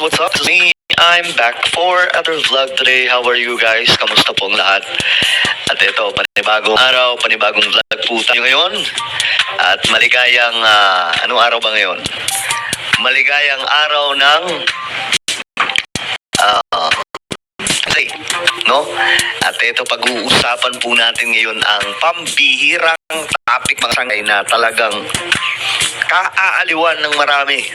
what's up? It's me. I'm back for another vlog today. How are you guys? Kamusta pong lahat? At ito, panibagong araw, panibagong vlog po tayo ngayon. At maligayang, anong araw ba ngayon? Maligayang araw ng no? At ito, pag-uusapan po natin ngayon ang pambihirang topic mga sangay na talagang kaaaliwan ng marami.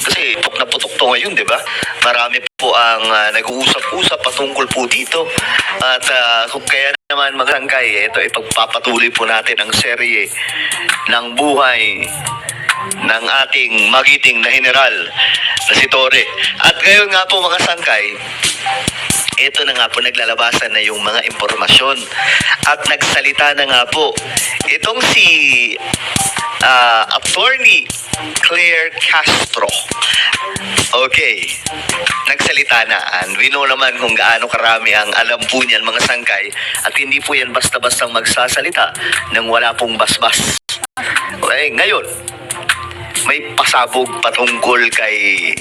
Kasi putok na putok to ngayon, di ba? Marami po ang nag-uusap-usap patungkol po dito. At kung kaya naman mga sangay, ito ipagpapatuloy po natin ang serye ng buhay ng ating magiting na general na si Torre. At ngayon nga po mga sangkay, ito na nga po, naglalabasan na yung mga impormasyon at nagsalita na nga po itong si Attorney Claire Castro. Okay, nagsalita na, and we know naman kung gaano karami ang alam po niyan mga sangkay, at hindi po yan basta-bastang magsasalita nang wala pong basbas. Okay, ngayon may pasabog patungkol kay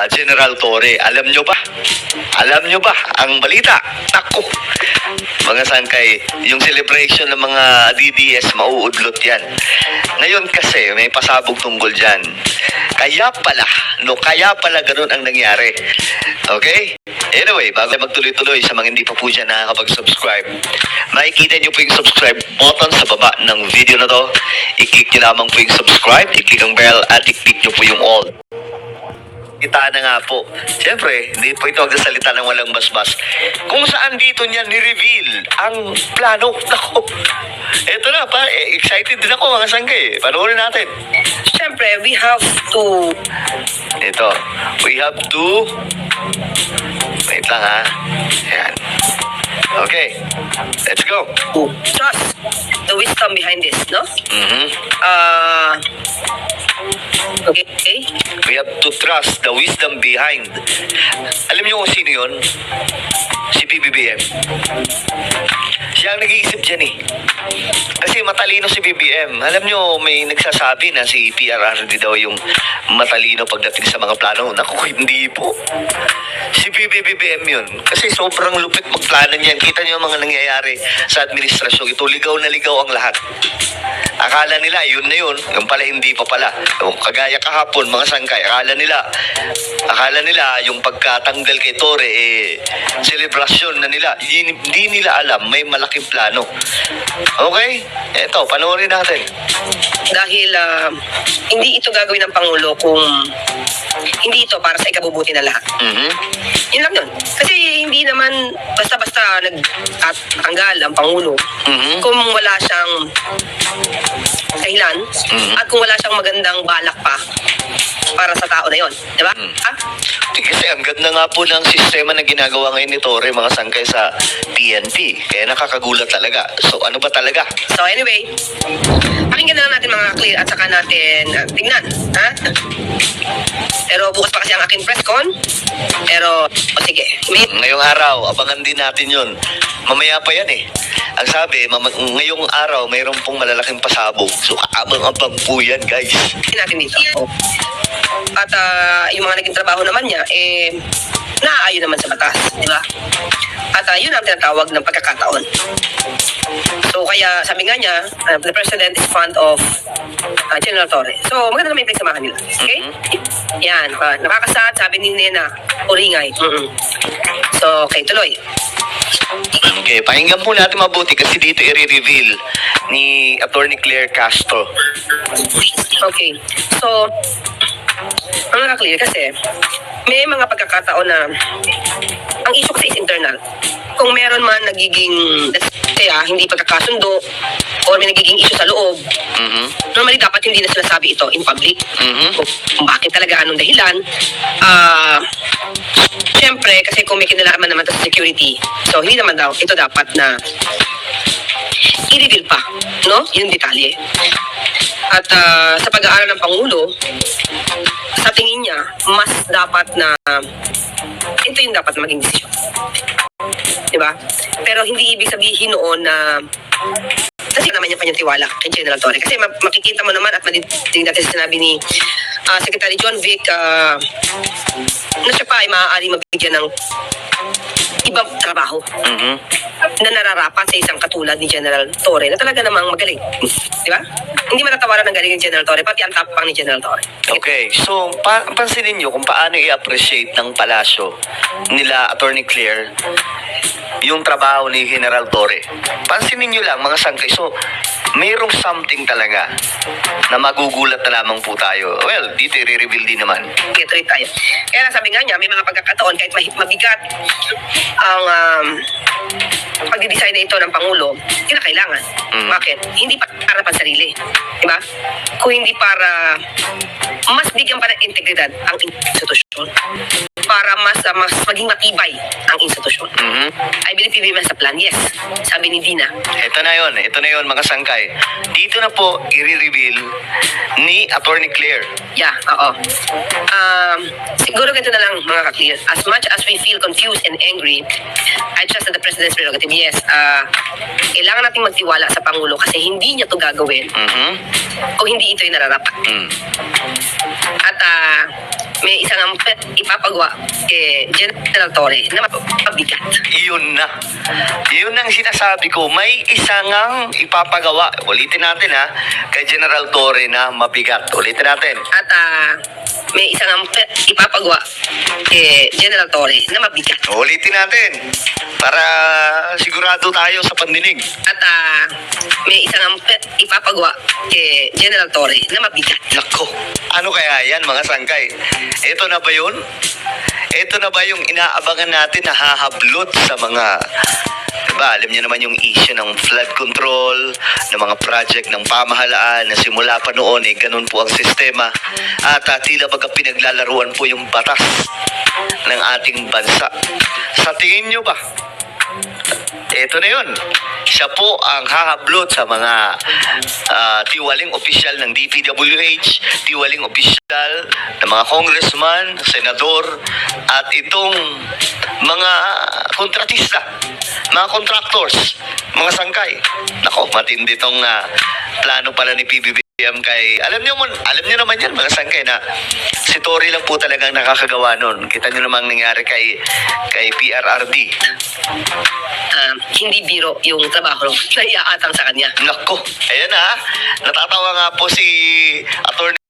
General Torre. Alam nyo ba? Alam nyo ba ang balita? Ako, mga sangkay, yung celebration ng mga DDS, mauudlot yan. Ngayon kasi, may pasabog tungkol dyan. Kaya pala ganun ang nangyari. Okay? Anyway, bago magtuloy-tuloy sa mga hindi pa po dyan nakakapag-subscribe, makikita nyo po yung subscribe button sa baba ng video na to. I-click nyo lamang po yung subscribe, i-click ang bell, at i-click nyo po yung all. Kita na nga po. Siyempre, hindi po ito magsasalita ng walang basbas. Kung saan dito niya ni-reveal ang plano. Nako. Ito na, excited din ako mga sangkay. Panoorin natin. Siyempre, we have to... Ito. We have to... Wait lang ha. Ayan. Okay. Let's go. trust the wisdom behind this, no? Okay. We have to trust the wisdom behind. Alam niyo kung sino yun? Si PBBM. Siya ang nag-iisip dyan eh. Kasi matalino si BBM. Alam niyo, may nagsasabi na si PRRD daw yung matalino pagdating sa mga plano. Naku, hindi po. Si BBM yun. Kasi sobrang lupit magplano niyan. Kita niyo ang mga nangyayari sa administrasyon. Ito, ligaw na ligaw ang lahat. Akala nila, yun na yun. Yung pala, hindi pa pala. Kagaya kahapon, mga sangkay, akala nila, yung pagkatanggal kay Torre, selebrasyon na nila. Hindi nila alam, may malaking plano. Okay? Eto, panoorin natin. Dahil hindi ito gagawin ng Pangulo kung hindi ito para sa ikabubuti ng lahat. Yun lang yun. Kasi hindi naman basta-basta nagtanggal ang Pangulo kung wala siyang dahilan at kung wala siyang magandang balak pa para sa tao na yon, di ba? Kasi ang ganda nga po ng sistema na ginagawa ngayon ni Torre, mga sangkay, sa PNP. Kaya nakakagulat talaga. So, ano ba talaga? So, anyway, pakinggan na lang natin mga clear at saka natin tingnan. Ha? Pero bukas pa kasi ang aking press con. Pero, sige. Ngayong araw, abangan din natin yun. Mamaya pa yan eh. Ang sabi, ngayong araw, mayroon pong malalaking pasabog. So, kaabang-abang po yan, guys. Natin dito. At yung mga naging trabaho naman niya, naaayon naman sa batas, di ba? At yun ang tinatawag ng pagkakataon. So kaya sabi nga niya, the President is fond of General Torre. So maganda naman yung samahan nila. Okay? Yan, nakakasad, sabi ni Nena, Uringay. So, okay, tuloy. Okay, pakinggan po natin mabuti kasi dito i-reveal ni Attorney Claire Castro. Okay, so ang nakaklear kasi may mga pagkakataon na ang issue kasi is internal. Kung meron man nagiging hindi pagkakasundo or may nagiging issue sa loob, normally dapat hindi na sinasabi ito in public. Kung bakit talaga, anong dahilan. Siyempre, kasi kung may kinalaman naman sa security, so hindi naman daw ito dapat na i-reveal pa, no? Yung detalye. At sa pag-aaral ng Pangulo, sa tingin niya, mas dapat na ito yung dapat na maging desisyon. Diba? Pero hindi ibig sabihin noon na nasira naman yung kanyang tiwala kay General Torre. Kasi makikita mo naman at madidig natin sa sinabi ni Secretary John Vic na siya pa ay maaari mabigyan ng ibang trabaho Mhm. na nararapat sa isang katulad ni General Torre na talaga namang magaling. Di ba? Hindi matatawaran ng galing ni General Torre, pati ang tapang ni General Torre. Okay, so pansinin nyo kung paano i-appreciate ng palasyo nila Attorney Claire yung trabaho ni General Torre. Pansinin nyo lang mga sangkay. So, mayroong something talaga na magugulat na lamang po tayo. Well, dito i-reveal din naman. Tuloy tayo. Kaya sabi nga niya, may mga pagkakataon kahit mabigat ang pagdidesign na ito ng Pangulo, kinakailangan. Bakit? Hindi para pansarili. Diba? Kung hindi para mas bigyan pa ng integridad ang institusyon. Para mas maging matibay ang institusyon. Mhm. I believe PBM sa plan. Yes. Sabi ni Dina. Ito na yon mga sangkay. Dito na po i-reveal ni Attorney Claire. Yeah, oo. Siguro ganito na lang mga ka-clear. As much as we feel confused and angry, I trust that the President's prerogative. Yes, kailangan nating magtiwala sa Pangulo kasi hindi niya to gagawin Mhm. kung hindi ito'y nararapat. Mm. At may isang ipapagawa kay General Torre na mabigat. Iyon na. Iyon ang sinasabi ko. May isang ipapagawa. Ulitin natin kay General Torre na mabigat. Ulitin natin. At may isang ipapagawa kay General Torre na mabigat. Ulitin natin. Para sigurado tayo sa pandinig. At may isang ipapagawa kay General Torre na mabigat. Nako, ano kaya yan mga sangkay? Ito na ba yun? Ito na ba yung inaabangan natin na hahablot sa mga... Diba, alam niyo naman yung issue ng flood control, ng mga project ng pamahalaan na simula pa noon, ganun po ang sistema. At tila baga pinaglalaruan po yung batas ng ating bansa. Sa tingin nyo ba? Ito na yun. Siya po ang hahablot sa mga tiwaling opisyal ng DPWH, tiwaling opisyal ng mga congressman, senador, at itong mga kontratista, mga contractors, mga sangkay. Nako, matindi tong plano pala ni PBBM kay... Alam niyo naman yan, mga sangkay, na si Tory lang po talagang nakakagawa nun. Kita niyo namang nangyari kay PRRD. Hindi biro yung trabaho na iaatang sa kanya. Nako, ayan natatawa nga po si Atty.